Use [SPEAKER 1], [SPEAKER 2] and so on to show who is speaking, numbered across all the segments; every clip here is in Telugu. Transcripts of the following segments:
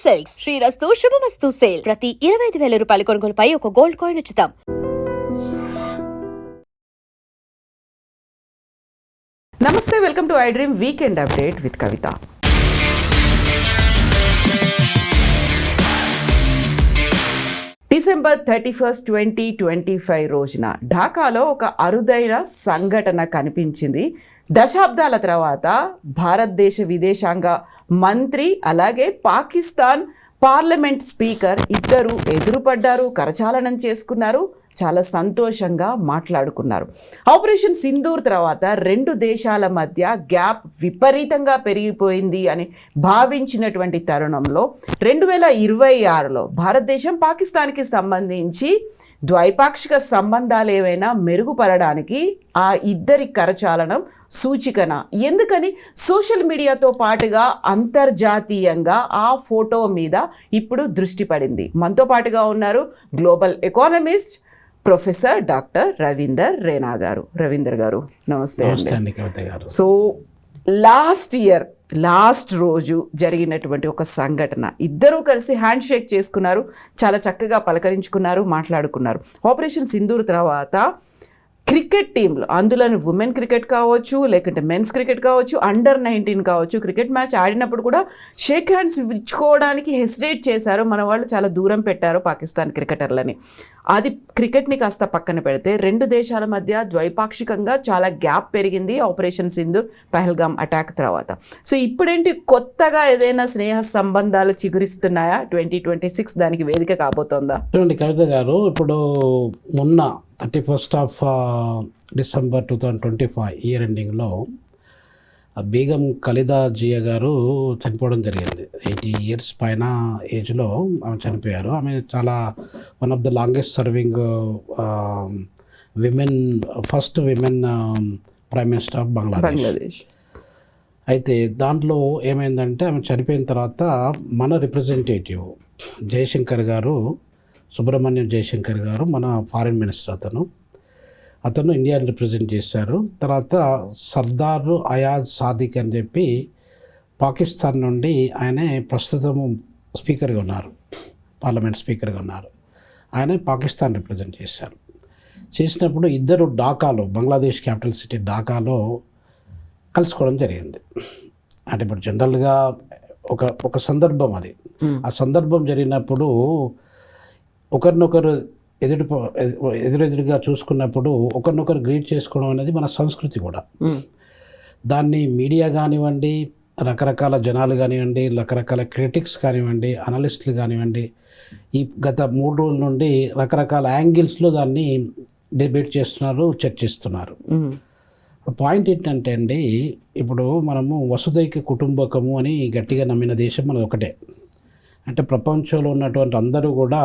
[SPEAKER 1] సిల్క్స్ శ్రీరస్తు శుభమస్తు సేల్ ప్రతి 25,000 రూపాయల కొనుగోలుపై ఒక గోల్డ్ కాయిన్ ఉచితం.
[SPEAKER 2] నమస్తే, welcome to I dream weekend update with Kavitha. December 31, 2025 రోజున ఢాకాలో ఒక అరుదైన సంఘటన కనిపించింది. దశాబ్దాల తర్వాత భారతదేశ విదేశాంగ మంత్రి అలాగే పాకిస్తాన్ పార్లమెంట్ స్పీకర్ ఇద్దరు ఎదురుపడ్డారు, కరచాలనం చేసుకున్నారు, చాలా సంతోషంగా మాట్లాడుకున్నారు. ఆపరేషన్ సింధూర్ తర్వాత రెండు దేశాల మధ్య గ్యాప్ విపరీతంగా పెరిగిపోయింది అని భావించినటువంటి తరుణంలో 2026లో భారతదేశం పాకిస్తాన్కి సంబంధించి ద్వైపాక్షిక సంబంధాలు ఏవైనా మెరుగుపడడానికి ఆ ఇద్దరి కరచాలనం సూచికన. ఎందుకని సోషల్ మీడియాతో పాటుగా అంతర్జాతీయంగా ఆ ఫోటో మీద ఇప్పుడు దృష్టి పడింది. మనతో పాటుగా ఉన్నారు global economist professor doctor Ravinder Raina garu. Ravinder గారు నమస్తే. సో లాస్ట్ రోజు జరిగినటువంటి ఒక సంఘటన, ఇద్దరూ కలిసి హ్యాండ్ షేక్ చేసుకున్నారు, చాలా చక్కగా పలకరించుకున్నారు, మాట్లాడుకున్నారు. ఆపరేషన్ సింధూర్ తర్వాత క్రికెట్ టీంలో, అందులో ఉమెన్ క్రికెట్ కావచ్చు, లేకుంటే మెన్స్ క్రికెట్ కావచ్చు, అండర్-19 కావచ్చు, క్రికెట్ మ్యాచ్ ఆడినప్పుడు కూడా షేక్ హ్యాండ్స్ ఇచ్చుకోవడానికి హెసిటేట్ చేశారు. మన వాళ్ళు చాలా దూరం పెట్టారు పాకిస్తాన్ క్రికెటర్లని. అది క్రికెట్ని కాస్త పక్కన పెడితే రెండు దేశాల మధ్య ద్వైపాక్షికంగా చాలా గ్యాప్ పెరిగింది ఆపరేషన్ సింధూర్ పహల్గామ్ అటాక్ తర్వాత. సో ఇప్పుడేంటి కొత్తగా ఏదైనా స్నేహ సంబంధాలు చిగురిస్తున్నాయా? 2026 దానికి వేదిక కాబోతోందా?
[SPEAKER 3] చూడండి కవిత గారు, ఇప్పుడు మొన్న 31 డిసెంబర్ 2025 ఇయర్ ఎండింగ్లో బేగం ఖలీదా జియా గారు చనిపోవడం జరిగింది. 80 years పైన ఏజ్లో ఆమె చనిపోయారు. ఆమె చాలా one of the longest serving first women prime minister of Bangladesh. అయితే దాంట్లో ఏమైందంటే ఆమె చనిపోయిన తర్వాత మన రిప్రజెంటేటివ్ జయశంకర్ గారు, సుబ్రహ్మణ్యం జయశంకర్ గారు, మన ఫారిన్ మినిస్టర్, అతను ఇండియాని రిప్రజెంట్ చేశారు. తర్వాత సర్దార్ అయాజ్ సాదిక్ అని చెప్పి పాకిస్తాన్ నుండి ఆయనే ప్రస్తుతం స్పీకర్గా ఉన్నారు, పార్లమెంట్ స్పీకర్గా ఉన్నారు. ఆయన పాకిస్తాన్ రిప్రజెంట్ చేసినప్పుడు ఇద్దరు ఢాకాలో, బంగ్లాదేశ్ క్యాపిటల్ సిటీ ఢాకాలో కలుసుకోవడం జరిగింది. అంటే ఇప్పుడు జనరల్గా ఒక సందర్భం అది. ఆ సందర్భం జరిగినప్పుడు ఒకరినొకరు ఎదురెదురుగా చూసుకున్నప్పుడు ఒకరినొకరు గ్రీట్ చేసుకోవడం అనేది మన సంస్కృతి కూడా. దాన్ని మీడియా కానివ్వండి, రకరకాల జనాలు కానివ్వండి, రకరకాల క్రిటిక్స్ కానివ్వండి, అనలిస్టులు కానివ్వండి, ఈ గత 3 రోజుల నుండి రకరకాల యాంగిల్స్లో దాన్ని డిబేట్ చేస్తున్నారు, చర్చిస్తున్నారు. పాయింట్ ఏంటంటే అండి, ఇప్పుడు మనము వసుదైక కుటుంబకము అని గట్టిగా నమ్మిన దేశం మనది ఒకటే. అంటే ప్రపంచంలో ఉన్నటువంటి అందరూ కూడా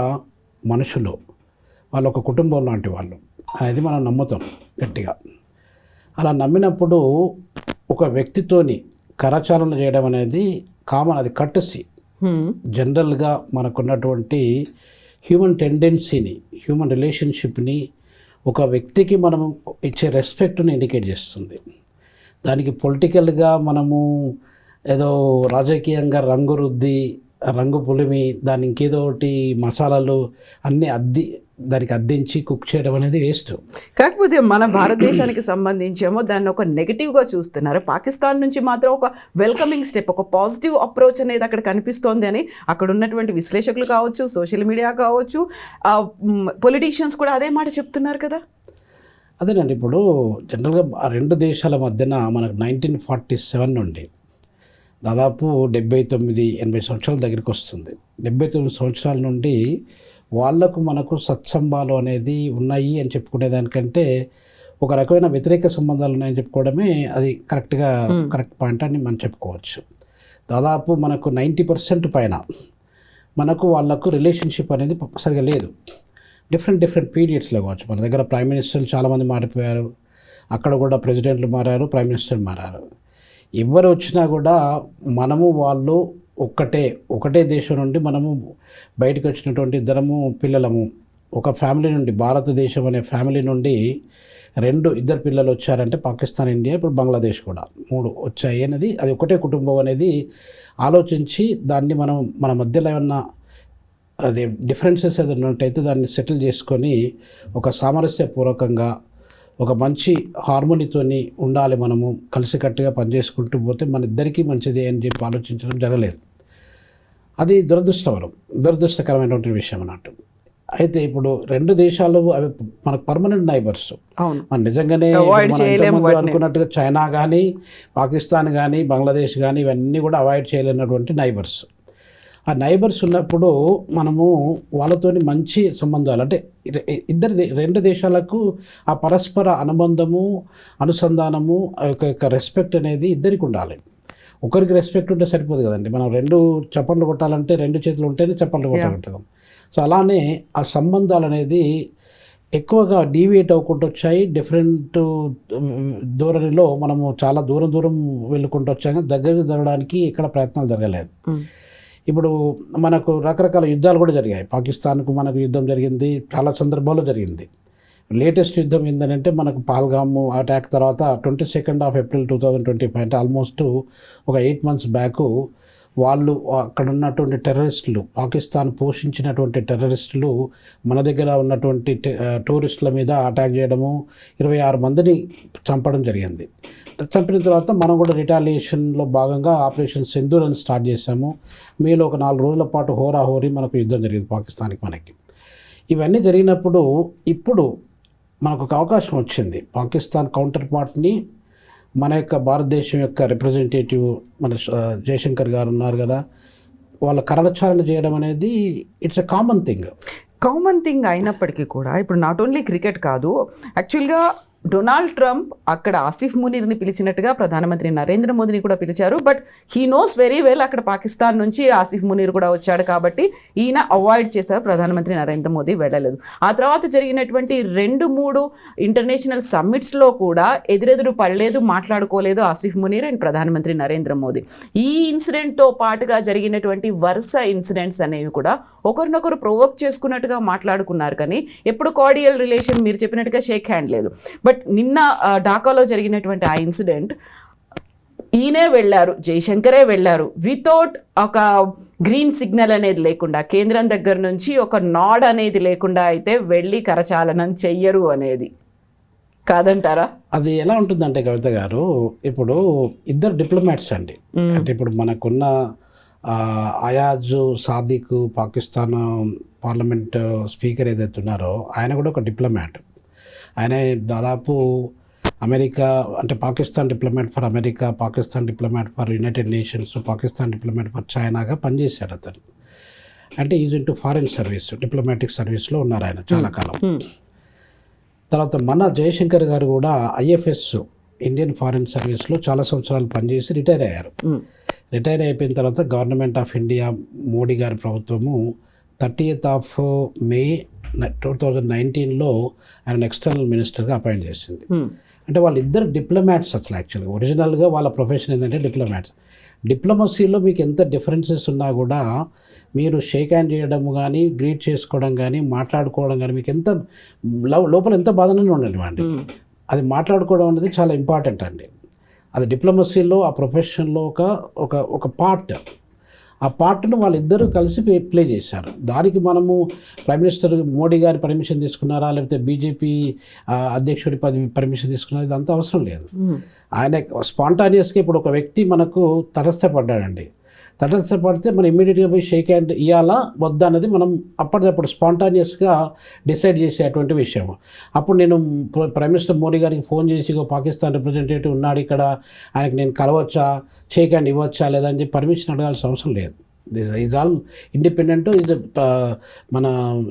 [SPEAKER 3] మనుషులు, వాళ్ళు ఒక కుటుంబం లాంటి వాళ్ళు అనేది మనం నమ్ముతాం గట్టిగా. అలా నమ్మినప్పుడు ఒక వ్యక్తితోని కరచాలన చేయడం అనేది కామన్, అది కర్టసీ. జనరల్గా మనకున్నటువంటి హ్యూమన్ టెండెన్సీని, హ్యూమన్ రిలేషన్షిప్ని, ఒక వ్యక్తికి మనం ఇచ్చే రెస్పెక్ట్ని ఇండికేట్ చేస్తుంది. దానికి పొలిటికల్గా మనము ఏదో రాజకీయంగా రంగు రుద్ది, రంగు పులిమి, దాన్ని ఇంకేదో ఒకటి మసాలాలు అన్నీ దానికి అద్దించి కుక్ చేయడం అనేది వేస్ట్.
[SPEAKER 2] కాకపోతే మన భారతదేశానికి సంబంధించేమో దాన్ని ఒక నెగిటివ్గా చూస్తున్నారు. పాకిస్తాన్ నుంచి మాత్రం ఒక వెల్కమింగ్ స్టెప్, ఒక పాజిటివ్ అప్రోచ్ అనేది అక్కడ కనిపిస్తోంది అని అక్కడ ఉన్నటువంటి విశ్లేషకులు కావచ్చు, సోషల్ మీడియా కావచ్చు, పొలిటీషియన్స్ కూడా అదే మాట చెప్తున్నారు కదా.
[SPEAKER 3] అదేనండి, ఇప్పుడు జనరల్గా ఆ రెండు దేశాల మధ్యన మనకు 1947 నుండి దాదాపు 79-80 సంవత్సరాల దగ్గరికి వస్తుంది. 79 సంవత్సరాల నుండి వాళ్లకు మనకు సత్సంబాలు అనేది ఉన్నాయి అని చెప్పుకునేదానికంటే ఒక రకమైన వ్యతిరేక సంబంధాలు ఉన్నాయని చెప్పుకోవడమే అది కరెక్ట్ పాయింట్ అని మనం చెప్పుకోవచ్చు. దాదాపు మనకు 90% పైన మనకు వాళ్లకు రిలేషన్షిప్ అనేది సరిగా లేదు. డిఫరెంట్ పీరియడ్స్లో కావచ్చు. మన దగ్గర ప్రైమ్ మినిస్టర్లు చాలామంది మారిపోయారు, అక్కడ కూడా ప్రెసిడెంట్లు మారారు, ప్రైమ్ మినిస్టర్లు మారారు. ఎవరు వచ్చినా కూడా మనము వాళ్ళు ఒకటే దేశం నుండి మనము బయటకు వచ్చినటువంటి ఇద్దరము పిల్లలము ఒక ఫ్యామిలీ నుండి, భారతదేశం అనే ఫ్యామిలీ నుండి ఇద్దరు పిల్లలు వచ్చారంటే పాకిస్తాన్, ఇండియా, ఇప్పుడు బంగ్లాదేశ్ కూడా 3 వచ్చాయి అనేది, అది ఒకటే కుటుంబం అనేది ఆలోచించి దాన్ని మన మధ్యలో ఏమన్నా అది డిఫరెన్సెస్ ఏదైనా ఉన్నట్టయితే దాన్ని సెటిల్ చేసుకొని ఒక సామరస్యపూర్వకంగా ఒక మంచి హార్మోనీతోని ఉండాలి, మనము కలిసికట్టుగా పనిచేసుకుంటూ పోతే మన ఇద్దరికీ మంచిది అని చెప్పి ఆలోచించడం జరగలేదు. అది దురదృష్టకరమైనటువంటి విషయం అన్నట్టు. అయితే ఇప్పుడు 2 దేశాలు అవి మనకు పర్మనెంట్ నైబర్స్.
[SPEAKER 2] అవును,
[SPEAKER 3] మనం నిజంగానే అనుకున్నట్టుగా చైనా కానీ, పాకిస్తాన్ కానీ, బంగ్లాదేశ్ కానీ ఇవన్నీ కూడా అవాయిడ్ చేయలేనటువంటి నైబర్స్. ఆ నైబర్స్ ఉన్నప్పుడు మనము వాళ్ళతోని మంచి సంబంధాలు, అంటే 2 దేశాలకు ఆ పరస్పర అనుబంధము, అనుసంధానము, ఒక రెస్పెక్ట్ అనేది ఇద్దరికి ఉండాలి. ఒకరికి రెస్పెక్ట్ ఉంటే సరిపోదు కదండి. మనం 2 చప్పట్లు కొట్టాలంటే 2 చేతులు ఉంటేనే చప్పట్లు కొట్టగలుగుతాం. సో అలానే ఆ సంబంధాలు అనేది ఎక్కువగా డీవియేట్ అవ్వకుండా వచ్చాయి. డిఫరెంట్ ధోరణిలో మనము చాలా దూరం వెళ్ళుకుంటూ వచ్చాము. దగ్గరికి జరగడానికి ఇక్కడ ప్రయత్నాలు జరగలేదు. ఇప్పుడు మనకు రకరకాల యుద్ధాలు కూడా జరిగాయి. పాకిస్తాన్కు మనకు యుద్ధం జరిగింది, చాలా సందర్భాల్లో జరిగింది. లేటెస్ట్ యుద్ధం ఏంటంటే మనకు పహల్గామ్ అటాక్ తర్వాత 22nd of April 2025, అంటే ఆల్మోస్ట్ ఒక 8 months బ్యాక్ వాళ్ళు అక్కడ ఉన్నటువంటి టెర్రరిస్టులు, పాకిస్తాన్ పోషించినటువంటి టెర్రరిస్టులు మన దగ్గర ఉన్నటువంటి టూరిస్టుల మీద అటాక్ చేయడము, 26 మందిని చంపడం జరిగింది. చంపిన తర్వాత మనం కూడా రిటాలియేషన్లో భాగంగా ఆపరేషన్ సింధూర్ అని స్టార్ట్ చేశాము. మీలో ఒక 4 రోజుల పాటు హోరాహోరీ మనకు యుద్ధం జరిగింది పాకిస్తాన్కి మనకి. ఇవన్నీ జరిగినప్పుడు ఇప్పుడు మనకు ఒక అవకాశం వచ్చింది. పాకిస్తాన్ కౌంటర్ పార్ట్ని మన యొక్క భారతదేశం యొక్క రిప్రజెంటేటివ్ మన జయశంకర్ గారు ఉన్నారు కదా, వాళ్ళ కరచాలన చేయడం అనేది ఇట్స్ ఎ కామన్ థింగ్
[SPEAKER 2] అయినప్పటికీ కూడా ఇప్పుడు నాట్ ఓన్లీ క్రికెట్ కాదు, యాక్చువల్గా డొనాల్డ్ ట్రంప్ అక్కడ ఆసిఫ్ మునీర్ని పిలిచినట్టుగా ప్రధానమంత్రి నరేంద్ర మోదీని కూడా పిలిచారు. But he knows very well అక్కడ పాకిస్తాన్ నుంచి ఆసిఫ్ మునీర్ కూడా వచ్చాడు కాబట్టి ఈయన అవాయిడ్ చేశారు, ప్రధానమంత్రి నరేంద్ర మోదీ వెళ్ళలేదు. ఆ తర్వాత జరిగినటువంటి 2-3 ఇంటర్నేషనల్ సమ్మిట్స్లో కూడా ఎదురెదురు పడలేదు, మాట్లాడుకోలేదు ఆసిఫ్ మునీర్ అండ్ ప్రధానమంత్రి నరేంద్ర మోదీ. ఈ ఇన్సిడెంట్తో పాటుగా జరిగినటువంటి వరుస ఇన్సిడెంట్స్ అనేవి కూడా ఒకరినొకరు ప్రొవోక్ చేసుకున్నట్టుగా మాట్లాడుకున్నారు, కానీ ఎప్పుడు కార్డియల్ రిలేషన్ మీరు చెప్పినట్టుగా షేక్ హ్యాండ్ లేదు. బట్ నిన్న ఢాకాలో జరిగినటువంటి ఆ ఇన్సిడెంట్, ఈయనే వెళ్ళారు, జయశంకరే వెళ్ళారు, వితౌట్ ఒక గ్రీన్ సిగ్నల్ అనేది లేకుండా, కేంద్రం దగ్గర నుంచి ఒక నాడ్ అనేది లేకుండా అయితే వెళ్ళి కరచాలనం చెయ్యరు అనేది కాదంటారా?
[SPEAKER 3] అది ఎలా ఉంటుందంటే కవిత గారు, ఇప్పుడు ఇద్దరు డిప్లొమాట్స్ అండి. అంటే ఇప్పుడు మనకున్న అయాజ్ సాదిక్ పాకిస్తాన్ పార్లమెంట్ స్పీకర్ ఏదైతే ఉన్నారో ఆయన కూడా ఒక డిప్లొమాట్. ఆయన దాదాపు అమెరికా, అంటే Pakistan diplomat for America, Pakistan diplomat for United Nations, Pakistan diplomat for చైనాగా పనిచేశాడు అతను. అంటే is into foreign service, diplomatic సర్వీస్లో ఉన్నారు ఆయన చాలా కాలం. తర్వాత మన జయశంకర్ గారు కూడా IFS ఇండియన్ ఫారిన్ సర్వీస్లో చాలా సంవత్సరాలు పనిచేసి రిటైర్ అయ్యారు. రిటైర్ అయిపోయిన తర్వాత గవర్నమెంట్ ఆఫ్ ఇండియా మోడీ గారి ప్రభుత్వము 30th of May 2019లో ఆయన ఎక్స్టర్నల్ మినిస్టర్గా అపాయింట్ చేసింది. అంటే వాళ్ళిద్దరు డిప్లొమాట్స్. అసలు యాక్చువల్గా ఒరిజినల్గా వాళ్ళ ప్రొఫెషన్ ఏంటంటే డిప్లొమాట్స్. డిప్లొమసీలో మీకు ఎంత డిఫరెన్సెస్ ఉన్నా కూడా మీరు షేక్ హ్యాండ్ చేయడం కానీ, గ్రీట్ చేసుకోవడం కానీ, మాట్లాడుకోవడం కానీ, మీకు ఎంత లోపల ఎంత బాధనే ఉండండి, అది మాట్లాడుకోవడం అనేది చాలా ఇంపార్టెంట్ అండి. అది డిప్లొమసీలో ఆ ప్రొఫెషన్లో ఒక పార్ట్. ఆ పార్ట్ను వాళ్ళిద్దరూ కలిసి ప్లే చేశారు. దానికి మనము ప్రైమ్ మినిస్టర్ మోడీ గారి పర్మిషన్ తీసుకున్నారా, లేకపోతే బీజేపీ అధ్యక్షుడి పర్మిషన్ తీసుకున్నారా, ఇదంతా అవసరం లేదు. ఆయన స్పాంటానియస్గా ఇప్పుడు ఒక వ్యక్తి మనకు తటస్థపడ్డాడండి. తటస్థపడితే మనం ఇమ్మీడియట్గా పోయి షేక్ హ్యాండ్ ఇవ్వాలా వద్దా అనేది మనం అప్పటిదప్పుడు స్పాంటానియస్గా డిసైడ్ చేసేటువంటి విషయం. అప్పుడు నేను ప్రైమ్ మినిస్టర్ మోడీ గారికి ఫోన్ చేసి పాకిస్తాన్ రిప్రజెంటేటివ్ ఉన్నాడు ఇక్కడ, ఆయనకి నేను కలవచ్చా, షేక్ హ్యాండ్ ఇవ్వచ్చా లేదా అని చెప్పి పర్మిషన్ అడగాల్సిన అవసరం లేదు. This is all independent. మన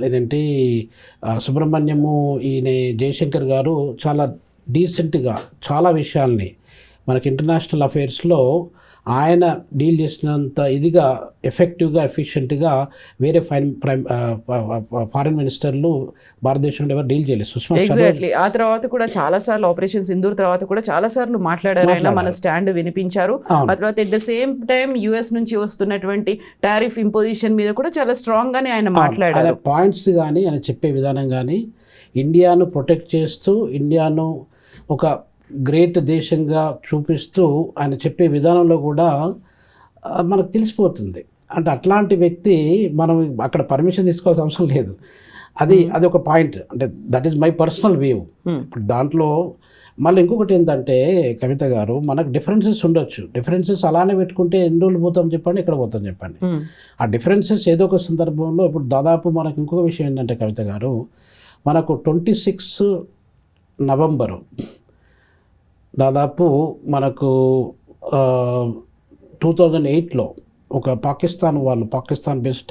[SPEAKER 3] ఏదేంటి సుబ్రహ్మణ్యము ఈయన జయశంకర్ గారు చాలా డీసెంట్గా చాలా విషయాల్ని మనకి ఇంటర్నేషనల్ అఫైర్స్లో ఆయన డీల్ చేసినంత ఇదిగా ఎఫెక్టివ్గా ఎఫిషియెంట్గా వేరే ఫారిన్ మినిస్టర్లు భారతదేశంలో ఎవరు డీల్ చేయలేదు. సుష్మా స్వరాజ్
[SPEAKER 2] ఎగ్జాక్ట్లీ. ఆ తర్వాత కూడా చాలా సార్లు ఆపరేషన్ సింధూర్ తర్వాత కూడా చాలా సార్లు మాట్లాడారు ఆయన, మన స్టాండ్ వినిపించారు. ఆ తర్వాత at the same time US నుంచి వస్తున్నటువంటి టారిఫ్ ఇంపోజిషన్ మీద కూడా చాలా స్ట్రాంగ్ గానే ఆయన మాట్లాడారు.
[SPEAKER 3] ఆయన పాయింట్స్ కానీ ఆయన చెప్పే విధానం కానీ ఇండియాను ప్రొటెక్ట్ చేస్తూ ఇండియాను ఒక గ్రేట్ దేశంగా చూపిస్తూ ఆయన చెప్పే విధానంలో కూడా మనకు తెలిసిపోతుంది. అంటే అట్లాంటి వ్యక్తి మనం అక్కడ పర్మిషన్ తీసుకోవాల్సిన అవసరం లేదు. అది ఒక పాయింట్. అంటే that is my personal view. ఇప్పుడు దాంట్లో మళ్ళీ ఇంకొకటి ఏంటంటే కవిత గారు, మనకు డిఫరెన్సెస్ ఉండొచ్చు. డిఫరెన్సెస్ అలానే పెట్టుకుంటే ఎన్ని రోజులు పోతాం చెప్పండి, ఎక్కడ పోతాం చెప్పండి. ఆ డిఫరెన్సెస్ ఏదో ఒక సందర్భంలో ఇప్పుడు దాదాపు మనకు ఇంకొక విషయం ఏంటంటే కవిత గారు, మనకు 26 నవంబరు దాదాపు మనకు 2008లో ఒక పాకిస్తాన్ బేస్డ్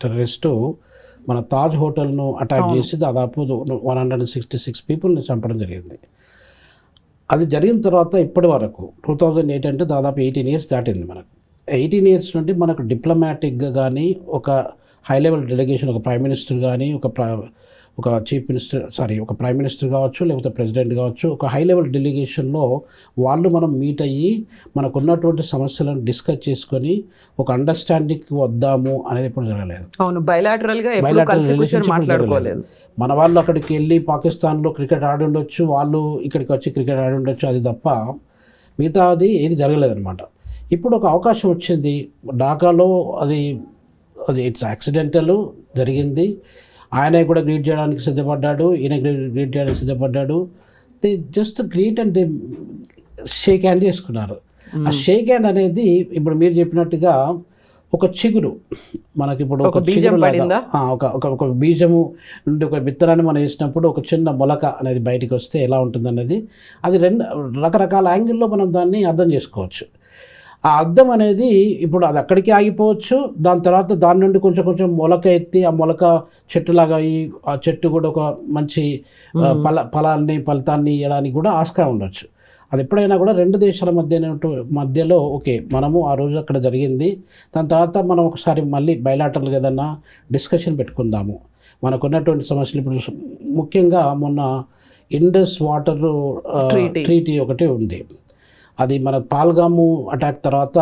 [SPEAKER 3] టెర్రరిస్టు మన తాజ్ హోటల్ను అటాక్ చేసి దాదాపు 166 పీపుల్ని చంపడం జరిగింది. అది జరిగిన తర్వాత ఇప్పటి వరకు 2008 అంటే దాదాపు 18 ఇయర్స్ దాటింది. మనకు 18 ఇయర్స్ నుండి మనకు డిప్లొమాటిక్గా కానీ ఒక హై లెవెల్ డెలిగేషన్, ఒక ప్రైమ్ మినిస్టర్ కానీ ఒక ప్రైమ్ మినిస్టర్ కావచ్చు, లేకపోతే ప్రెసిడెంట్ కావచ్చు, ఒక హై లెవెల్ డెలిగేషన్లో వాళ్ళు మనం మీట్ అయ్యి మనకు ఉన్నటువంటి సమస్యలను డిస్కస్ చేసుకొని ఒక అండర్స్టాండింగ్కి వద్దాము అనేది ఎప్పుడు జరగలేదు.
[SPEAKER 2] అవును, బైలాటరల్గా మాట్లాడుకోలేదు.
[SPEAKER 3] మన వాళ్ళు అక్కడికి వెళ్ళి పాకిస్తాన్లో క్రికెట్ ఆడి ఉండొచ్చు, వాళ్ళు ఇక్కడికి వచ్చి క్రికెట్ ఆడి ఉండొచ్చు, అది తప్ప మిగతాది ఏది జరగలేదన్నమాట. ఇప్పుడు ఒక అవకాశం వచ్చింది ఢాకాలో, అది ఇట్స్ యాక్సిడెంటల్ జరిగింది. ఆయన కూడా గ్రీట్ చేయడానికి సిద్ధపడ్డాడు, ఈయన గ్రీట్ చేయడానికి సిద్ధపడ్డాడు. They just greet and they shake hand చేసుకున్నారు. ఆ షేక్ హ్యాండ్ అనేది ఇప్పుడు మీరు చెప్పినట్టుగా ఒక చిగురు, మనకి ఇప్పుడు ఒక చిగురు లాగా ఒక బీజము నుండి ఒక విత్తనాన్ని మనం వేసినప్పుడు ఒక చిన్న మొలక అనేది బయటికి వస్తే ఎలా ఉంటుంది అనేది, అది రకరకాల యాంగిల్లో మనం దాన్ని అర్థం చేసుకోవచ్చు. ఆ అర్థం అనేది ఇప్పుడు అది అక్కడికి ఆగిపోవచ్చు. దాని తర్వాత దాని నుండి కొంచెం మొలక ఎత్తి ఆ మొలక చెట్టులాగా అయ్యి ఆ చెట్టు కూడా ఒక మంచి ఫలితాన్ని ఇవ్వడానికి కూడా ఆస్కారం ఉండొచ్చు. అది ఎప్పుడైనా కూడా రెండు దేశాల మధ్యలో ఓకే, మనము ఆ రోజు అక్కడ జరిగింది, దాని తర్వాత మనం ఒకసారి మళ్ళీ బైలాటరల్గా ఏదన్నా డిస్కషన్ పెట్టుకుందాము. మనకున్నటువంటి సమస్యలు ఇప్పుడు ముఖ్యంగా మొన్న ఇండస్ వాటర్ ట్రీటీ ఒకటి ఉంది. అది మన పాల్గాము అటాక్ తర్వాత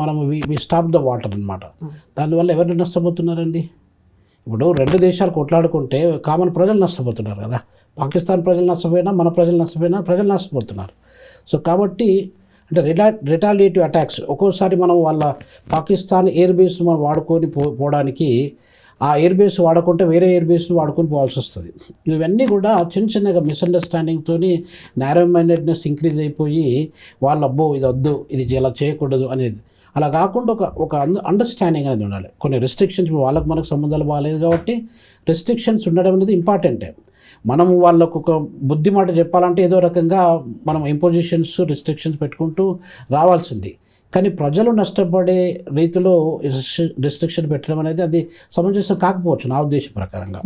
[SPEAKER 3] మనము వి స్టాప్ ద వాటర్ అనమాట. దానివల్ల ఎవరు నష్టపోతున్నారండి? ఇప్పుడు రెండు దేశాలు కొట్లాడుకుంటే కామన్ ప్రజలు నష్టపోతున్నారు కదా. పాకిస్తాన్ ప్రజలు నష్టపోయినా, మన ప్రజలు నష్టపోయినా ప్రజలు నష్టపోతున్నారు. సో కాబట్టి అంటే రిటాలియేటివ్ అటాక్స్ ఒక్కోసారి మనం వాళ్ళ పాకిస్తాన్ ఎయిర్ బేస్ను మనం వాడుకొని పోవడానికి ఆ ఎయిర్ బేస్ వాడకుంటే వేరే ఎయిర్ బేస్ను వాడుకొని పోవాల్సి వస్తుంది. ఇవన్నీ కూడా చిన్నగా మిస్అండర్స్టాండింగ్తో నారో మైండెడ్నెస్ ఇంక్రీజ్ అయిపోయి వాళ్ళు అబ్బో ఇది వద్దు, ఇది ఇలా చేయకూడదు అనేది, అలా కాకుండా ఒక అండర్స్టాండింగ్ అనేది ఉండాలి. కొన్ని రెస్ట్రిక్షన్స్ వాళ్ళకు మనకు సంబంధాలు బాగాలేదు కాబట్టి రెస్ట్రిక్షన్స్ ఉండడం అనేది ఇంపార్టెంటే. మనము వాళ్ళకు ఒక బుద్ధి మాట చెప్పాలంటే ఏదో రకంగా మనం ఇంపోజిషన్స్ రెస్ట్రిక్షన్స్ పెట్టుకుంటూ రావాల్సింది. కానీ ప్రజలు నష్టపడే రీతిలో రెస్ట్రిక్షన్ పెట్టడం అనేది అది సమంజసం కాకపోవచ్చు నా ఉద్దేశం ప్రకారంగా.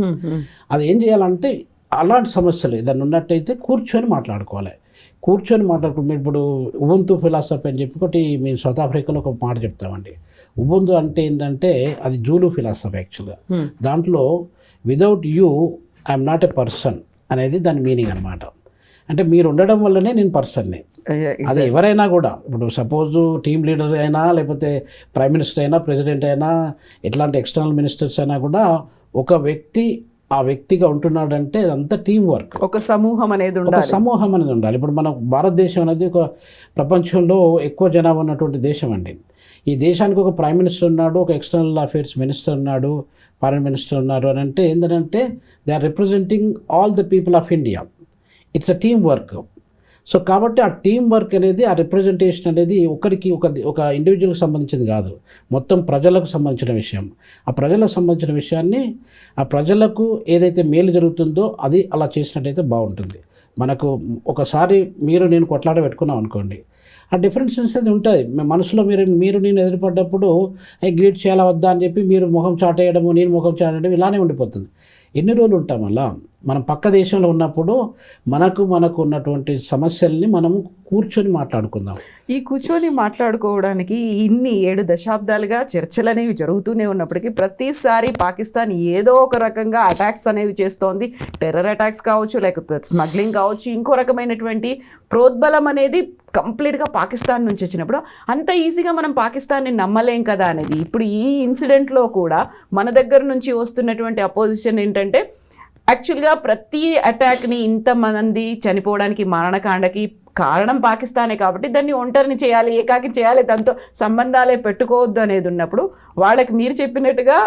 [SPEAKER 3] అది ఏం చేయాలంటే అలాంటి సమస్యలు ఏదైనా ఉన్నట్టయితే కూర్చొని మాట్లాడుకోవాలి. మీరు ఇప్పుడు ఉబుంతు ఫిలాసఫీ అని చెప్పి ఒకటి మేము సౌత్ ఆఫ్రికాలో ఒక మాట చెప్తామండి. ఉబుంతు అంటే ఏంటంటే అది జూలు ఫిలాసఫీ యాక్చువల్గా. దాంట్లో without you I'm not a person అనేది దాని మీనింగ్ అనమాట. అంటే మీరు ఉండడం వల్లనే నేను పర్సన్ని. అది ఎవరైనా కూడా, ఇప్పుడు సపోజు టీమ్ లీడర్ అయినా, లేకపోతే ప్రైమ్ మినిస్టర్ అయినా, ప్రెసిడెంట్ అయినా, ఎట్లాంటి ఎక్స్టర్నల్ మినిస్టర్స్ అయినా కూడా ఒక వ్యక్తి ఆ వ్యక్తిగా ఉంటున్నాడంటే అదంతా టీం వర్క్,
[SPEAKER 2] ఒక సమూహం అనేది
[SPEAKER 3] ఉండాలి. ఇప్పుడు మన భారతదేశం అనేది ఒక ప్రపంచంలో ఎక్కువ జనాభా ఉన్నటువంటి దేశం అండి. ఈ దేశానికి ఒక ప్రైమ్ మినిస్టర్ ఉన్నాడు, ఒక ఎక్స్టర్నల్ అఫేర్స్ మినిస్టర్ ఉన్నాడు, ఫారెన్ మినిస్టర్ ఉన్నారు అని అంటే ఏంటంటే they are representing all the people of India. It's a team work. So కాబట్టి ఆ టీం వర్క్ అనేది, ఆ రిప్రజెంటేషన్ అనేది ఒక ఇండివిజువల్కి సంబంధించింది కాదు, మొత్తం ప్రజలకు సంబంధించిన విషయం. ఆ ప్రజలకు సంబంధించిన విషయాన్ని ఆ ప్రజలకు ఏదైతే మేలు జరుగుతుందో అది అలా చేసినట్టయితే బాగుంటుంది. మనకు ఒకసారి నేను కొట్లాట పెట్టుకున్నాం అనుకోండి, ఆ డిఫరెన్సెస్ అది ఉంటుంది మనసులో. నేను ఎదురుపడ్డప్పుడు గ్రీట్ చేయాలా వద్దా అని చెప్పి మీరు ముఖం చాటేయడము, నేను ముఖం చాటేయడం ఇలానే ఉండిపోతుంది. ఎన్ని రోజులు ఉంటాం అలా? మనం పక్క దేశంలో ఉన్నప్పుడు మనకు ఉన్నటువంటి సమస్యల్ని మనం కూర్చొని మాట్లాడుకుందాం.
[SPEAKER 2] ఈ కూర్చొని మాట్లాడుకోవడానికి ఇన్ని 7 దశాబ్దాలుగా చర్చలు అనేవి జరుగుతూనే ఉన్నప్పటికీ ప్రతిసారి పాకిస్తాన్ ఏదో ఒక రకంగా అటాక్స్ అనేవి చేస్తోంది. టెర్రర్ అటాక్స్ కావచ్చు, లేకపోతే స్మగ్లింగ్ కావచ్చు, ఇంకో రకమైనటువంటి ప్రోద్బలం అనేది కంప్లీట్గా పాకిస్తాన్ నుంచి వచ్చినప్పుడు అంత ఈజీగా మనం పాకిస్తాన్ని నమ్మలేం కదా అనేది. ఇప్పుడు ఈ ఇన్సిడెంట్లో కూడా మన దగ్గర నుంచి వస్తున్నటువంటి అపోజిషన్ ఏంటంటే, యాక్చువల్గా ప్రతి అటాక్ని ఇంతమంది చనిపోవడానికి, మారణకాండకి కారణం పాకిస్తానే కాబట్టి దాన్ని ఒంటరిని చేయాలి, ఏకాకి చేయాలి, దాంతో సంబంధాలే పెట్టుకోవద్దు అనేది ఉన్నప్పుడు వాళ్ళకి మీరు చెప్పినట్టుగా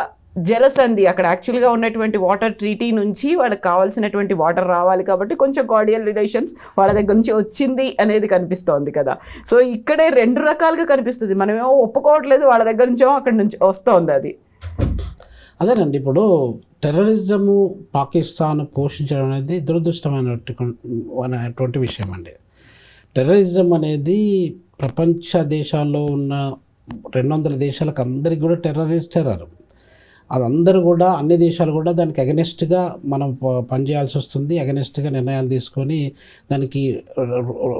[SPEAKER 2] జలసంధి, అక్కడ యాక్చువల్గా ఉన్నటువంటి వాటర్ ట్రీటీ నుంచి వాళ్ళకి కావాల్సినటువంటి వాటర్ రావాలి కాబట్టి కొంచెం కార్డియల్ రిలేషన్స్ వాళ్ళ దగ్గర నుంచి వచ్చింది అనేది కనిపిస్తోంది కదా. సో ఇక్కడే 2 రకాలుగా కనిపిస్తుంది. మనమేమో ఒప్పుకోవట్లేదు, వాళ్ళ దగ్గర నుంచో అక్కడి నుంచి వస్తోంది అది.
[SPEAKER 3] అదేనండి, ఇప్పుడు టెర్రరిజము పాకిస్తాన్ పోషించడం అనేది దురదృష్టమైనటువంటి విషయం అండి. టెర్రరిజం అనేది ప్రపంచ దేశాల్లో ఉన్న 200 దేశాలకు అందరికీ కూడా టెర్రర్. అదందరూ కూడా, అన్ని దేశాలు కూడా దానికి అగెనెస్ట్గా మనం పనిచేయాల్సి వస్తుంది. అగెనెస్ట్గా నిర్ణయాలు తీసుకొని దానికి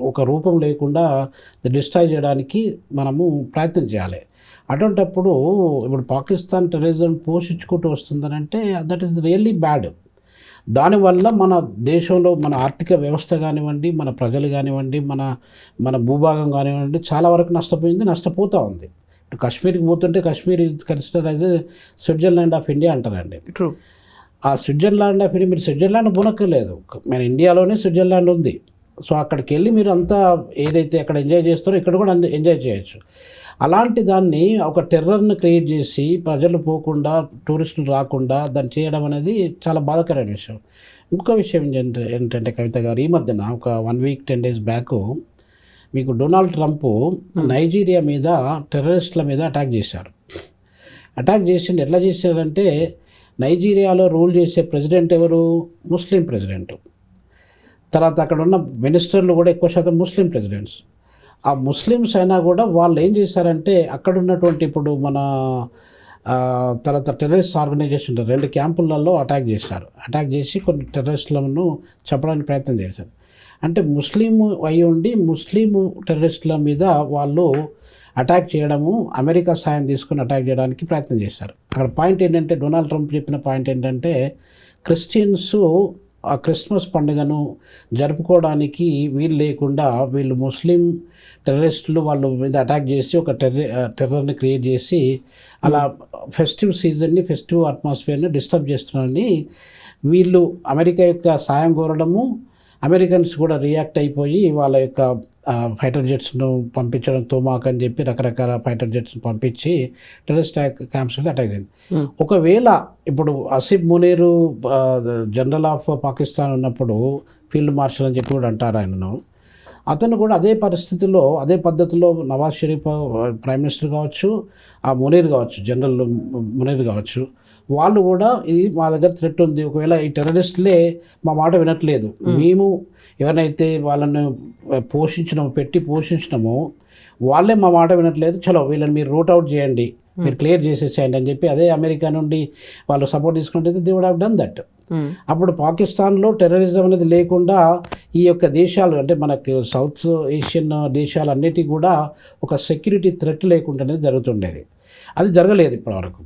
[SPEAKER 3] ఒక రూపం లేకుండా డిస్ట్రాయ్ చేయడానికి మనము ప్రయత్నం చేయాలి. అటువంటప్పుడు ఇప్పుడు పాకిస్తాన్ టెర్రరిజం పోషించుకుంటూ వస్తుందనంటే దట్ ఈస్ రియల్లీ బ్యాడ్. దానివల్ల మన దేశంలో మన ఆర్థిక వ్యవస్థ కానివ్వండి, మన ప్రజలు కానివ్వండి, మన భూభాగం కానివ్వండి చాలా వరకు నష్టపోతూ ఉంది. ఇటు కాశ్మీర్కి పోతుంటే Kashmir is consider as Switzerland of India అంటారండి.
[SPEAKER 2] ట్రూ.
[SPEAKER 3] ఆ స్విట్జర్లాండ్ ఆఫ్ ఇండియా, మీరు స్విట్జర్లాండ్ పోనక్కర్లేదు, మన ఇండియాలోనే స్విట్జర్లాండ్ ఉంది. సో అక్కడికి వెళ్ళి మీరు అంతా ఏదైతే అక్కడ ఎంజాయ్ చేస్తారో ఇక్కడ కూడా ఎంజాయ్ చేయొచ్చు. అలాంటి దాన్ని ఒక టెర్రర్ని క్రియేట్ చేసి ప్రజలు పోకుండా, టూరిస్టులు రాకుండా దాన్ని చేయడం అనేది చాలా బాధాకరమైన విషయం. ఇంకొక విషయం ఏంటంటే కవిత గారు, ఈ మధ్యన ఒక 1 వీక్ 10 డేస్ బ్యాక్ మీకు డొనాల్డ్ ట్రంప్ నైజీరియా మీద టెర్రరిస్టుల మీద అటాక్ చేశారు. ఎట్లా చేశారంటే, నైజీరియాలో రూల్ చేసే ప్రెసిడెంట్ ఎవరు? ముస్లిం ప్రెసిడెంట్. తర్వాత అక్కడ ఉన్న మినిస్టర్లు కూడా ఎక్కువ శాతం ముస్లిం ప్రెసిడెంట్స్. ఆ ముస్లిమ్స్ అయినా కూడా వాళ్ళు ఏం చేశారంటే, అక్కడ ఉన్నటువంటి ఇప్పుడు మన తర్వాత టెర్రరిస్ట్ ఆర్గనైజేషన్ 2 క్యాంపులలో అటాక్ చేసి కొన్ని టెర్రరిస్టులను చెప్పడానికి ప్రయత్నం చేశారు. అంటే ముస్లిం అయి ఉండి ముస్లిం టెర్రరిస్టుల మీద వాళ్ళు అటాక్ చేయడము, అమెరికా సాయం తీసుకుని అటాక్ చేయడానికి ప్రయత్నం చేశారు. అక్కడ పాయింట్ ఏంటంటే, డొనాల్డ్ ట్రంప్ చెప్పిన పాయింట్ ఏంటంటే, క్రిస్టియన్స్ ఆ క్రిస్మస్ పండుగను జరుపుకోవడానికి వీలు లేకుండా వీళ్ళు ముస్లిం టెర్రరిస్టులు వాళ్ళ మీద అటాక్ చేసి ఒక టెర్రర్ని క్రియేట్ చేసి అలా ఫెస్టివ్ సీజన్ని, ఫెస్టివ్ అట్మాస్ఫియర్ని డిస్టర్బ్ చేస్తున్నారని వీళ్ళు అమెరికా యొక్క సాయం కోరడము, అమెరికన్స్ కూడా రియాక్ట్ అయిపోయి వాళ్ళ యొక్క ఫైటర్ జెట్స్ను పంపించడం, తోమాక్ అని చెప్పి రకరకాల ఫైటర్ జెట్స్ను పంపించి టెర్రరిస్ట్ క్యాంప్స్ మీద అటాక్ అయింది. ఒకవేళ ఇప్పుడు as if Munir general of Pakistan ఉన్నప్పుడు ఫీల్డ్ మార్షల్ అని చెప్పి కూడా అంటారు ఆయనను. అతను కూడా అదే పరిస్థితుల్లో, అదే పద్ధతిలో నవాజ్ షరీఫ్ ప్రైమ్ మినిస్టర్ కావచ్చు, ఆ మునీర్ కావచ్చు, జనరల్ మునీర్ కావచ్చు, వాళ్ళు కూడా ఇది మా దగ్గర థ్రెట్ ఉంది, ఒకవేళ ఈ టెర్రరిస్టులే మా మాట వినట్లేదు, మేము ఎవరినైతే వాళ్ళని పెట్టి పోషించినామో వాళ్ళే మా మాట వినట్లేదు, చలో వీళ్ళని మీరు రూట్ అవుట్ చేయండి, మీరు క్లియర్ చేసేసేయండి అని చెప్పి అదే అమెరికా నుండి వాళ్ళు సపోర్ట్ తీసుకుంటే they would have done that. అప్పుడు పాకిస్తాన్లో టెర్రరిజం అనేది లేకుండా ఈ యొక్క దేశాలు, అంటే మనకు సౌత్ ఏషియన్ దేశాలన్నిటికీ కూడా ఒక సెక్యూరిటీ థ్రెట్ లేకుండా జరుగుతుండేది. అది జరగలేదు ఇప్పటివరకు.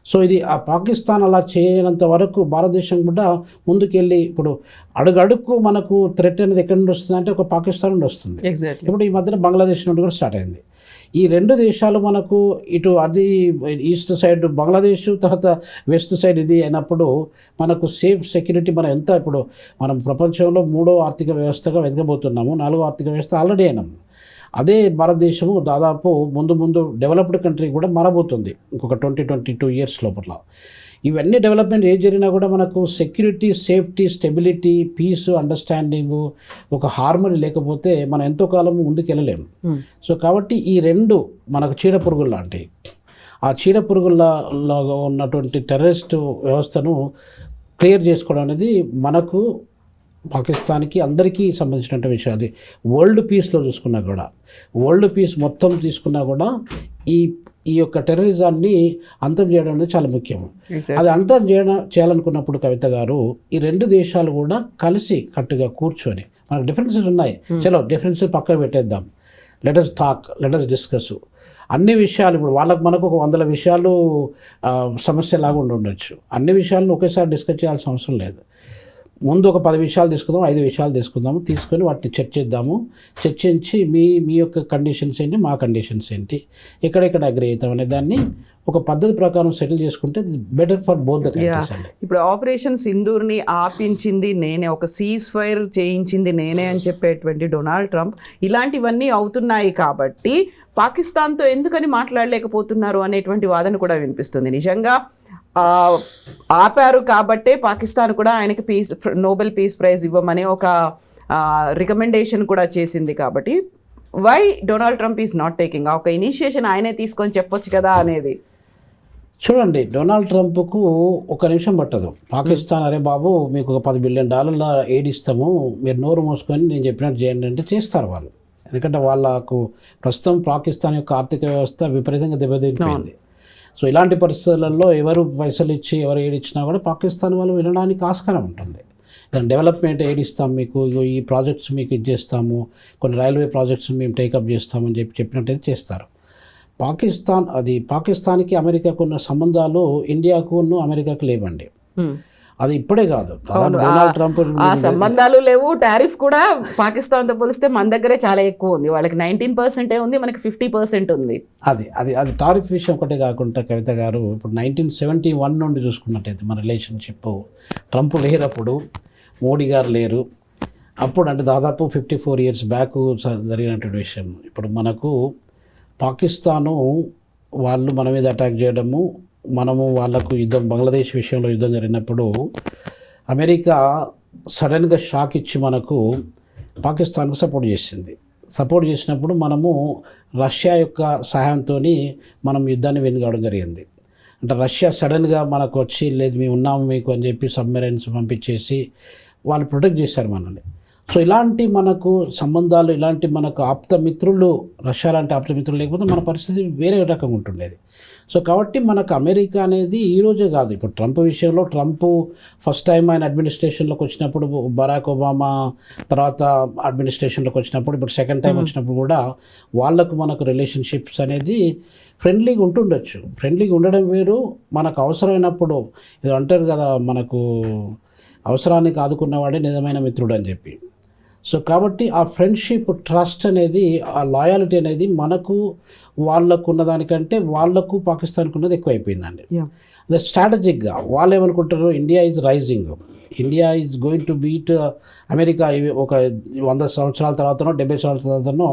[SPEAKER 3] సో ఇది ఆ పాకిస్తాన్ అలా చేయనంత వరకు భారతదేశం కూడా ముందుకెళ్ళి, ఇప్పుడు అడుగడుక్కు మనకు థ్రెట్ అనేది ఎక్కడి నుండి వస్తుంది అంటే ఒక పాకిస్తాన్ నుండి వస్తుంది. ఇప్పుడు ఈ మధ్యన బంగ్లాదేశ్ నుండి కూడా స్టార్ట్ అయింది. ఈ 2 దేశాలు మనకు ఇటు అది ఈస్ట్ సైడ్ బంగ్లాదేశ్, తర్వాత వెస్ట్ సైడ్ ఇది అయినప్పుడు మనకు సేఫ్ సెక్యూరిటీ మనం ఎంత, ఇప్పుడు మనం ప్రపంచంలో 3వ ఆర్థిక వ్యవస్థగా వెతకబోతున్నాము, 4వ ఆర్థిక వ్యవస్థ ఆల్రెడీ అయినాము. అదే భారతదేశము దాదాపు ముందు డెవలప్డ్ కంట్రీ కూడా మారబోతుంది ఇంకొక 20-22 ఇయర్స్ లోపల. ఇవన్నీ డెవలప్మెంట్ ఏం జరిగినా కూడా మనకు security, safety, stability, peace, understanding, ఒక హార్మనీ లేకపోతే మనం ఎంతో కాలం ముందుకు వెళ్ళలేము. సో కాబట్టి ఈ 2 మనకు చీడపురుగులు లాంటివి. ఆ చీడపురుగుల్లో ఉన్నటువంటి టెర్రరిస్ట్ వ్యవస్థను క్లియర్ చేసుకోవడం అనేది మనకు, పాకిస్తాన్కి, అందరికీ సంబంధించినటువంటి విషయం. అది వరల్డ్ పీస్లో చూసుకున్నా కూడా, వరల్డ్ పీస్ మొత్తం తీసుకున్నా కూడా ఈ ఈ యొక్క టెర్రరిజాన్ని అంతం చేయడం అనేది చాలా ముఖ్యం. అది అంతం చేయాలనుకున్నప్పుడు కవిత గారు ఈ రెండు దేశాలు కూడా కలిసి కట్టుగా కూర్చొని, మనకు డిఫరెన్సెస్ ఉన్నాయి, చలో డిఫరెన్సెస్ పక్కన పెట్టేద్దాం, లెటస్ టాక్, లెటస్ డిస్కస్ అన్ని విషయాలు. ఇప్పుడు వాళ్ళకు మనకు ఒక 100 విషయాలు సమస్యలాగా ఉండొచ్చు. అన్ని విషయాలను ఒకేసారి డిస్కస్ చేయాల్సిన అవసరం లేదు. ముందు ఒక 10 విషయాలు తీసుకుందాం, 5 విషయాలు తీసుకొని వాటిని చర్చిద్దాము. చర్చించి మీ యొక్క కండిషన్స్ ఏంటి, మా కండిషన్స్ ఏంటి, ఎక్కడెక్కడ అగ్రి అవుతాం అనే దాన్ని ఒక పద్ధతి ప్రకారం సెటిల్ చేసుకుంటే better for both the countries అండి.
[SPEAKER 2] ఇప్పుడు ఆపరేషన్ సింధూర్ని ఆపించింది నేనే, ఒక సీజ్ ఫైర్ చేయించింది నేనే అని చెప్పేటువంటి డొనాల్డ్ ట్రంప్ ఇలాంటివన్నీ అవుతున్నాయి కాబట్టి పాకిస్తాన్తో ఎందుకని మాట్లాడలేకపోతున్నారు అనేటువంటి వాదన కూడా వినిపిస్తుంది. నిజంగా ఆపారు కాబట్టే పాకిస్తాన్ కూడా ఆయనకి నోబెల్ పీస్ ప్రైజ్ ఇవ్వమని ఒక రికమెండేషన్ కూడా చేసింది. కాబట్టి why Donald Trump is not taking ఒక ఇనిషియేషన్ ఆయనే తీసుకొని చెప్పొచ్చు కదా అనేది.
[SPEAKER 3] చూడండి, డొనాల్డ్ ట్రంప్కు ఒక నిమిషం పట్టదు. పాకిస్తాన్ అరే బాబు మీకు ఒక $10 బిలియన్ ఎయిడ్ ఇస్తాము, మీరు నోరు మూసుకొని నేను చెప్పినట్టు చేయండి అంటే చేస్తారు వాళ్ళు. ఎందుకంటే వాళ్ళకు ప్రస్తుతం పాకిస్తాన్ యొక్క ఆర్థిక వ్యవస్థ విపరీతంగా దెబ్బతింటుంది. సో ఇలాంటి పరిస్థితులలో ఎవరు పైసలు ఇచ్చి ఎవరు ఎయిడ్ ఇచ్చినా కూడా పాకిస్తాన్ వాళ్ళు వినడానికి ఆస్కారం ఉంటుంది. డెవలప్మెంట్ ఎయిడ్ ఇస్తాం మీకు, ఈ ప్రాజెక్ట్స్ మీకు ఇచ్చేస్తాము, కొన్ని రైల్వే ప్రాజెక్ట్స్ మేము టేకప్ చేస్తామని చెప్పినట్టయితే చేస్తారు. పాకిస్తాన్కి అమెరికాకు ఉన్న సంబంధాలు ఇండియాకు అమెరికాకు లేవండి. అది ఇప్పుడే కాదు, డొనాల్డ్ ట్రంప్
[SPEAKER 2] ఆ సంబంధాలు లేవు. టారిఫ్ కూడా పాకిస్తాన్తో పోలిస్తే మన దగ్గరే చాలా ఎక్కువ ఉంది. వాళ్ళకి 19% ఉంది, మనకి 50% ఉంది.
[SPEAKER 3] అది టారిఫ్ విషయం ఒకటే కాకుండా కవిత గారు, ఇప్పుడు 1971 నుండి చూసుకున్నట్టయితే మన రిలేషన్షిప్, ట్రంప్ లేనప్పుడు మోడీ గారు లేరు, అప్పుడు అంటే దాదాపు 54 years బ్యాక్ జరిగినటువంటి విషయం. ఇప్పుడు మనకు పాకిస్తాను వాళ్ళు మన మీద అటాక్ చేయడము, మనము వాళ్ళకు యుద్ధం, బంగ్లాదేశ్ విషయంలో యుద్ధం జరిగినప్పుడు అమెరికా సడన్గా షాక్ ఇచ్చి మనకు పాకిస్తాన్కు సపోర్ట్ చేసినప్పుడు మనము రష్యా యొక్క సహాయంతో మనం యుద్ధాన్ని వెనుకావడం జరిగింది. అంటే రష్యా సడన్గా మనకు వచ్చి లేదు మేము ఉన్నాము మీకు అని చెప్పి సబ్మెరైన్స్ పంపించేసి వాళ్ళు ప్రొటెక్ట్ చేశారు మనల్ని. సో ఇలాంటి మనకు సంబంధాలు, ఇలాంటి మనకు ఆప్తమిత్రులు, రష్యా లాంటి ఆప్తమిత్రులు లేకపోతే మన పరిస్థితి వేరే రకంగా ఉంటుండేది. సో కాబట్టి మనకు అమెరికా అనేది ఈరోజే కాదు, ఇప్పుడు ట్రంప్ విషయంలో ట్రంప్ ఫస్ట్ టైం ఆయన అడ్మినిస్ట్రేషన్లోకి వచ్చినప్పుడు, బరాక్ ఒబామా తర్వాత అడ్మినిస్ట్రేషన్లోకి వచ్చినప్పుడు, ఇప్పుడు సెకండ్ టైం వచ్చినప్పుడు కూడా వాళ్ళకు మనకు రిలేషన్షిప్స్ అనేది ఫ్రెండ్లీగా ఉంటుండొచ్చు. ఫ్రెండ్లీగా ఉండడం వేరు, మనకు అవసరమైనప్పుడు ఇది అంటారు కదా, మనకు అవసరానికి ఆదుకున్నవాడే నిజమైన మిత్రుడు అని చెప్పి. సో కాబట్టి ఆ ఫ్రెండ్షిప్, ట్రస్ట్ అనేది, ఆ లాయాలిటీ అనేది మనకు వాళ్ళకు ఉన్నదానికంటే వాళ్ళకు పాకిస్తాన్కి ఉన్నది ఎక్కువ అయిపోయిందండి. అదే స్ట్రాటజిక్గా వాళ్ళు ఏమనుకుంటారు, India is rising, India is going to beat America. ఒక 100 సంవత్సరాల తర్వాతనో 70 సంవత్సరాల తర్వాతనో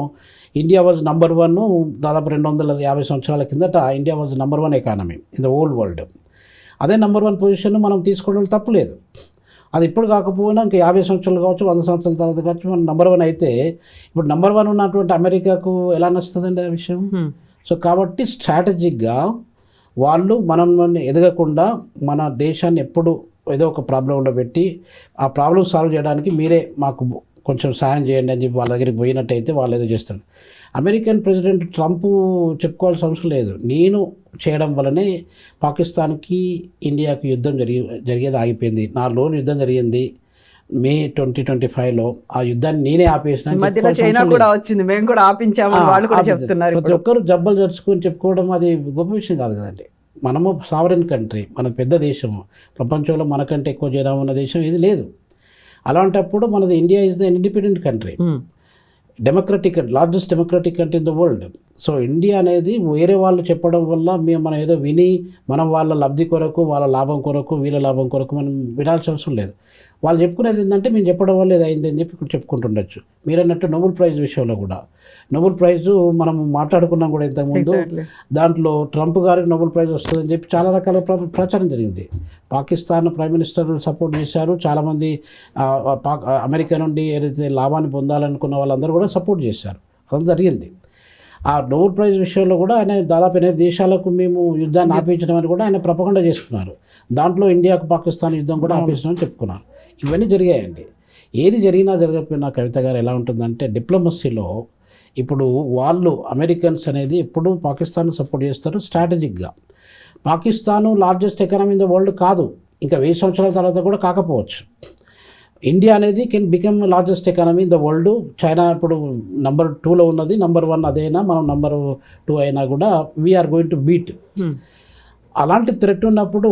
[SPEAKER 3] ఇండియా వాజ్ నంబర్ 1. దాదాపు 250 సంవత్సరాల కిందట India was number 1 economy in the old world. అదే నంబర్ 1 పొజిషన్ మనం తీసుకోవడం తప్పులేదు. అది ఇప్పుడు కాకపోయినా ఇంకా 50 సంవత్సరాలు కావచ్చు, 100 సంవత్సరాల తర్వాత కావచ్చు, మనం నంబర్ 1 అయితే ఇప్పుడు నంబర్ 1 ఉన్నటువంటి అమెరికాకు ఎలా నచ్చుతుందండి ఆ విషయం. సో కాబట్టి స్ట్రాటజిక్గా వాళ్ళు మనం ఎదగకుండా మన దేశాన్ని ఎప్పుడు ఏదో ఒక ప్రాబ్లంలో పెట్టి ఆ ప్రాబ్లం సాల్వ్ చేయడానికి మీరే మాకు కొంచెం సాయం చేయండి అని చెప్పి వాళ్ళ దగ్గరికి పోయినట్టయితే వాళ్ళు ఏదో చేస్తారు. అమెరికన్ ప్రెసిడెంట్ ట్రంప్ చెప్పుకోవాల్సిన అవసరం లేదు, నేను చేయడం వల్లనే పాకిస్తాన్కి ఇండియాకి యుద్ధం జరిగేది ఆగిపోయింది. 4 రోజులు యుద్ధం జరిగింది మే 2025లో. ఆ యుద్ధాన్ని నేనే ఆపేసిన.
[SPEAKER 2] మధ్యలో చైనా కూడా వచ్చింది, మేము కూడా ఆపించాము వాళ్ళు కూడా చెప్తున్నారు.
[SPEAKER 3] ప్రతి ఒక్కరు జబ్బలు జరుచుకొని చెప్పుకోవడం అది గొప్ప విషయం కాదు కదండి. మనము సావరెన్ కంట్రీ, మన పెద్ద దేశము, ప్రపంచంలో మనకంటే ఎక్కువ జనాభా ఉన్న దేశం ఇది లేదు. అలాంటప్పుడు మనది India is the independent country, democratic, largest democratic country in the world. So India అనేది వేరే వాళ్ళు చెప్పడం వల్ల మనం ఏదో విని మనం వాళ్ళ లబ్ధి కొరకు, వాళ్ళ లాభం కొరకు, వీళ్ళ లాభం కొరకు మనం వినాల్సిన అవసరం లేదు. వాళ్ళు చెప్పుకునేది ఏంటంటే మేము చెప్పడం వల్ల ఇది అయిందని చెప్పి ఇక్కడ చెప్పుకుంటుండొచ్చు. మీరు అన్నట్టు నోబెల్ ప్రైజ్ విషయంలో కూడా నోబెల్ ప్రైజు మనం మాట్లాడుకున్నాం కూడా ఇంతకుముందు. దాంట్లో ట్రంప్ గారికి నోబెల్ ప్రైజ్ వస్తుందని చెప్పి చాలా రకాల ప్రచారం జరిగింది. పాకిస్తాన్ ప్రైమ్ మినిస్టర్ సపోర్ట్ చేశారు, చాలామంది అమెరికా నుండి ఏదైతే లాభాన్ని పొందాలనుకున్న వాళ్ళందరూ కూడా సపోర్ట్ చేశారు, అదంతా జరిగింది. ఆ నోబెల్ ప్రైజ్ విషయంలో కూడా ఆయన దాదాపు 8 దేశాలకు మేము యుద్ధాన్ని ఆపించడం అని కూడా ఆయన ప్రపగండ చేసుకున్నారు. దాంట్లో ఇండియాకు పాకిస్తాన్ యుద్ధం కూడా ఆపించడం చెప్పుకున్నారు. ఇవన్నీ జరిగాయండి. ఏది జరిగినా జరగకపోయినా కవిత గారు ఎలా ఉంటుందంటే డిప్లొమసీలో ఇప్పుడు వాళ్ళు అమెరికన్స్ అనేది ఎప్పుడు పాకిస్తాన్ సపోర్ట్ చేస్తారు స్ట్రాటజిక్గా. Pakistan largest economy in the world కాదు, ఇంకా 1000 సంవత్సరాల తర్వాత కూడా కాకపోవచ్చు. ఇండియా అనేది can become largest economy in the world. China ఇప్పుడు నెంబర్ 2లో ఉన్నది, నెంబర్ 1 అదైనా మనం నెంబర్ 2 అయినా కూడా వీఆర్ గోయింగ్ టు బీట్. అలాంటి థ్రెట్ ఉన్నప్పుడు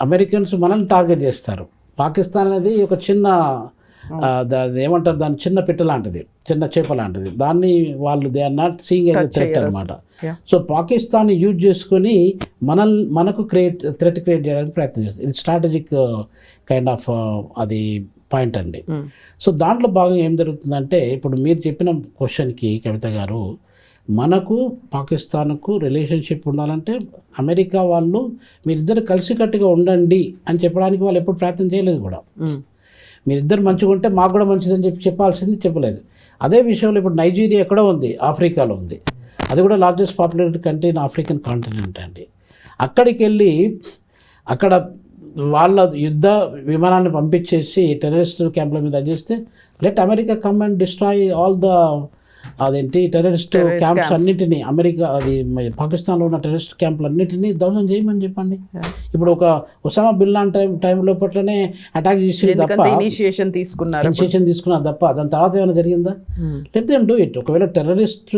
[SPEAKER 3] అమెరికన్స్ మనల్ని టార్గెట్ చేస్తారు. పాకిస్తాన్ అనేది ఒక చిన్న ఏమంటారు దాన్ని, చిన్న పిట్ట లాంటిది, చిన్న చేప లాంటిది. దాన్ని వాళ్ళు they are not seeing as a threat అనమాట. సో పాకిస్తాన్ యూజ్ చేసుకొని మనకు థ్రెట్ క్రియేట్ చేయడానికి ప్రయత్నం చేస్తుంది. ఇది స్ట్రాటజిక్ కైండ్ ఆఫ్ అది పాయింట్ అండి. సో దాంట్లో భాగంగా ఏం జరుగుతుందంటే, ఇప్పుడు మీరు చెప్పిన క్వశ్చన్కి కవిత గారు, మనకు పాకిస్తాన్కు రిలేషన్షిప్ ఉండాలంటే అమెరికా వాళ్ళు మీరిద్దరు కలిసికట్టుగా ఉండండి అని చెప్పడానికి వాళ్ళు ఎప్పుడు ప్రయత్నం చేయలేదు కూడా. మీరిద్దరు మంచిగా ఉంటే మాకు కూడా మంచిదని చెప్పాల్సింది చెప్పలేదు. అదే విషయంలో ఇప్పుడు నైజీరియా ఎక్కడో ఉంది, ఆఫ్రికాలో ఉంది. అది కూడా largest populated country in African continent అండి. అక్కడికి వెళ్ళి అక్కడ వాళ్ళ యుద్ధ విమానాన్ని పంపించేసి టెర్రరిస్ట్ క్యాంపుల మీద చేస్తే let America come and destroy all the అదేంటి టెర్రరిస్ట్ క్యాంప్స్ అన్నింటినీ, అమెరికా అది పాకిస్తాన్లో ఉన్న టెర్రరిస్ట్ క్యాంపులు అన్నింటినీ ధ్వంసం చేయమని చెప్పండి. ఇప్పుడు ఒక ఒసామా బిన్ లాన్ టైం లోపట్లనే అటాక్ చేసి తప్ప ఇనిషియేషన్ తీసుకున్నారు తప్ప దాని తర్వాత ఏమైనా జరిగిందా? Let them do it. ఒకవేళ టెర్రరిస్ట్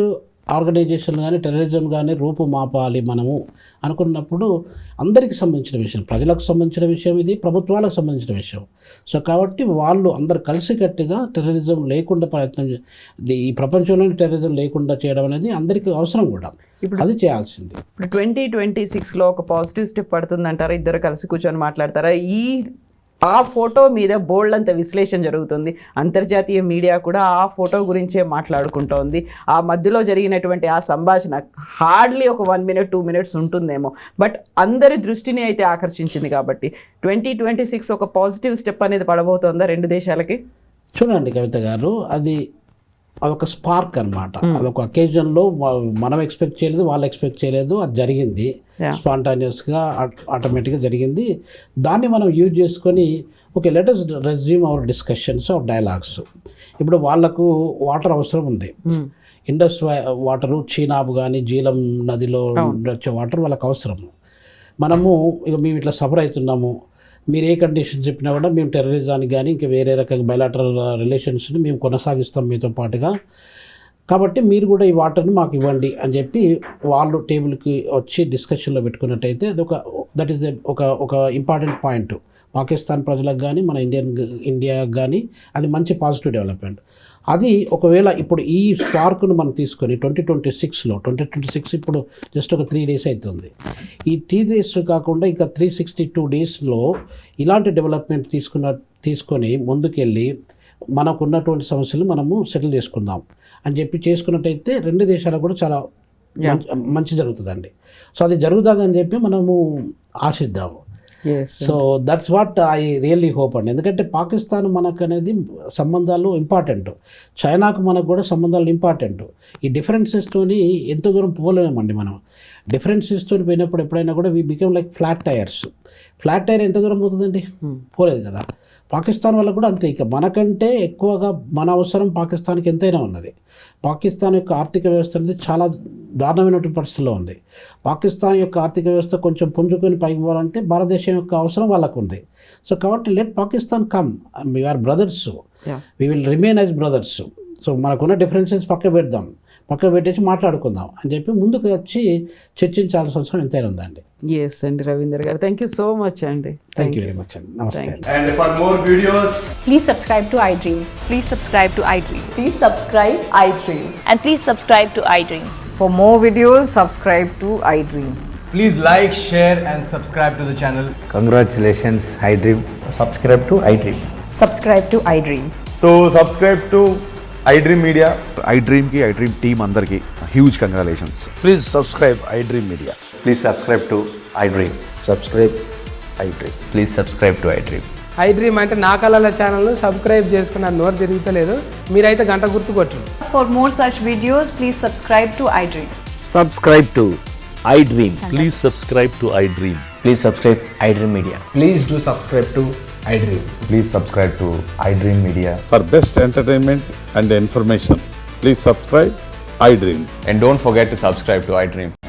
[SPEAKER 3] ఆర్గనైజేషన్ కానీ టెర్రరిజం కానీ రూపు మాపాలి మనము అనుకున్నప్పుడు అందరికి సంబంధించిన విషయం, ప్రజలకు సంబంధించిన విషయం, ఇది ప్రభుత్వాలకు సంబంధించిన విషయం. సో కాబట్టి వాళ్ళు అందరు కలిసికట్టుగా టెర్రరిజం లేకుండా ప్రయత్నం, ఈ ప్రపంచంలోని టెర్రరిజం లేకుండా చేయడం అనేది అందరికీ అవసరం కూడా. ఇప్పుడు అది చేయాల్సింది.
[SPEAKER 2] ఇప్పుడు 2026లో ఒక పాజిటివ్ స్టెప్ పడుతుందంటారా? ఇద్దరు కలిసి కూర్చొని మాట్లాడతారా? ఆ ఫోటో మీద బోల్డ్ అంత విశ్లేషణ జరుగుతుంది. అంతర్జాతీయ మీడియా కూడా ఆ ఫోటో గురించే మాట్లాడుకుంటోంది. ఆ మధ్యలో జరిగినటువంటి ఆ సంభాషణ హార్డ్లీ ఒక 1 minute 2 minutes ఉంటుందేమో, బట్ అందరి దృష్టిని అయితే ఆకర్షించింది. కాబట్టి 2026 ఒక పాజిటివ్ స్టెప్ అనేది పడబోతోందా 2 దేశాలకి?
[SPEAKER 3] చూడండి కవిత గారు, అదొక స్పార్క్ అనమాట. అదొక అకేజన్లో మనం ఎక్స్పెక్ట్ చేయలేదు, వాళ్ళు ఎక్స్పెక్ట్ చేయలేదు, అది జరిగింది స్పాంటానియస్గా, ఆటోమేటిక్గా జరిగింది. దాన్ని మనం యూజ్ చేసుకొని okay let us resume our discussions or dialogues. ఇప్పుడు వాళ్ళకు వాటర్ అవసరం ఉంది, ఇండస్ వాటరు, చీనాబ్ కానీ జీలం నదిలో వచ్చే వాటర్ వాళ్ళకి అవసరం. మనము మేము ఇట్లా సఫర్ అవుతున్నాము, మీరు ఏ కండిషన్ చెప్పినా కూడా మేము టెర్రరిజానికి కానీ ఇంకా వేరే రకంగా బయలాటరల్ రిలేషన్స్ని మేము కొనసాగిస్తాం మీతో పాటుగా, కాబట్టి మీరు కూడా ఈ వాటర్ని మాకు ఇవ్వండి అని చెప్పి వాళ్ళు టేబుల్కి వచ్చి డిస్కషన్లో పెట్టుకున్నట్టయితే దట్ ఈస్ ఒక ఇంపార్టెంట్ పాయింట్. పాకిస్తాన్ ప్రజలకు కానీ మన ఇండియాకి కానీ అది మంచి పాజిటివ్ డెవలప్మెంట్. అది ఒకవేళ ఇప్పుడు ఈ స్పార్క్ను మనం తీసుకొని 2026 ఇప్పుడు జస్ట్ ఒక 3 days అవుతుంది. ఈ 3 days కాకుండా ఇంకా 362 daysలో ఇలాంటి డెవలప్మెంట్ తీసుకొని ముందుకెళ్ళి మనకున్నటువంటి సమస్యలు మనము సెటిల్ చేసుకుందాం అని చెప్పి చేసుకున్నట్టయితే 2 దేశాలకు కూడా చాలా మంచి జరుగుతుందండి. సో అది జరుగుతుందని చెప్పి మనము ఆశిద్దాము. So that's what I really hope అండి. ఎందుకంటే పాకిస్తాన్ మనకు అనేది సంబంధాలు ఇంపార్టెంట్, చైనాకు మనకు కూడా సంబంధాలు ఇంపార్టెంట్. ఈ డిఫరెన్సెస్తోని ఎంతో దూరం పోలేమండి మనం. డిఫరెన్సెస్తో పోయినప్పుడు ఎప్పుడైనా కూడా we become like flat tires. Flat tire ఎంత దూరం పోతుందండి? పోలేదు కదా. పాకిస్తాన్ వల్ల కూడా అంతే. ఇక మనకంటే ఎక్కువగా మన అవసరం పాకిస్తాన్కి ఎంతైనా ఉన్నది. పాకిస్తాన్ యొక్క ఆర్థిక వ్యవస్థ అనేది చాలా దారుణమైనటువంటి పరిస్థితిలో ఉంది. పాకిస్తాన్ యొక్క ఆర్థిక వ్యవస్థ కొంచెం పుంజుకొని పైకి పోవాలంటే భారతదేశం యొక్క అవసరం వాళ్ళకు ఉంది. సో కాబట్టి let Pakistan come, we are brothers, we will remain as brothers. So మనకున్న డిఫరెన్సెస్ పక్క పెట్టేసి మాట్లాడుకుందాం అని చెప్పి ముందుకు వచ్చి చర్చించాల్సిన అవసరం ఎంతైనా ఉందండి.
[SPEAKER 2] ఎస్ అండి రవీందర్ గారు, థ్యాంక్ యూ సో మచ్ అండి.
[SPEAKER 3] థ్యాంక్ యూ వెరీ మచ్ అండి. నమస్తే.
[SPEAKER 4] And for more videos,
[SPEAKER 5] Please subscribe to iDream.
[SPEAKER 6] Please subscribe to iDream.
[SPEAKER 5] Please subscribe iDream.
[SPEAKER 6] And please subscribe to iDream.
[SPEAKER 7] For more videos, subscribe to iDream.
[SPEAKER 4] please like, share and subscribe to the channel.
[SPEAKER 8] Congratulations, iDream.
[SPEAKER 9] Subscribe to iDream.
[SPEAKER 7] Subscribe to iDream.
[SPEAKER 4] So subscribe to iDream Media.
[SPEAKER 10] iDream team andarki huge congratulations.
[SPEAKER 11] Please subscribe iDream Media.
[SPEAKER 9] Please subscribe to iDream.
[SPEAKER 11] Subscribe iDream.
[SPEAKER 9] Please subscribe to iDream.
[SPEAKER 12] iDream అంటే నా కళల ఛానల్ను సబ్స్క్రైబ్ చేసుకున్న నోరు తిరుగుతలేదు, మీరైతే గంట గుర్తు కొట్టండి.
[SPEAKER 5] For more such videos, please subscribe to iDream.
[SPEAKER 9] Subscribe to iDream.
[SPEAKER 10] Please subscribe to iDream.
[SPEAKER 9] Please subscribe iDream Media.
[SPEAKER 4] Please do subscribe to iDream.
[SPEAKER 9] Please subscribe to iDream Media.
[SPEAKER 10] For best entertainment and information, please subscribe iDream.
[SPEAKER 9] And don't forget to subscribe to iDream.